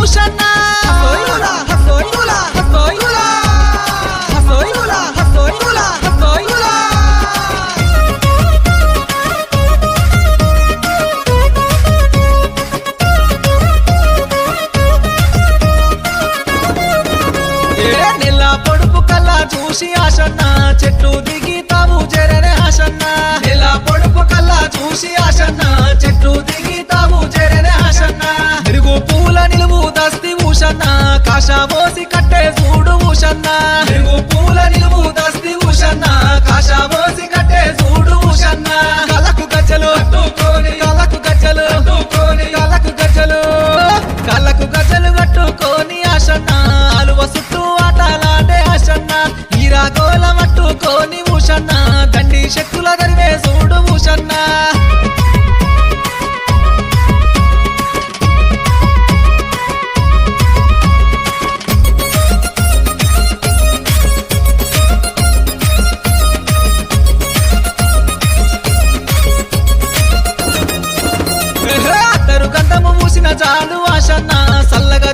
ఊషన్న నెల పొడుపు కల్లా చూసి ఆశన్న చెట్టు దిగి తాము చేరనే ఆశన్న నెల పొడుపు కల్లా చూసి ఆశన్న చెట్టు దిగి తాము చేరనే ఆశన్న మెరుగు పూల నిలువు దస్తి ఊషన్న కాషాబోసి కట్టే చూడు ఊషన్న మెరుగు పూల నిలువు దస్తి ఊషన్న కాషాబోసి కట్టే చూడు ఊషన్న కలకు గజ్జలు కట్టుకొని కలకు గజ్జలు కట్టుకొని కలకు గజ్జలు కలకు గజ్జలు కట్టుకొని ఆశన్న అలువ చుట్టూ ఆటలాడే ఆశన్న ఈరా గోల మట్టుకొని ఊషన్న దండి శక్తుల దరివే చూడు ఊషన్న అత్తరు గంధము మూసిన చాలు ఆశన్న సల్లగా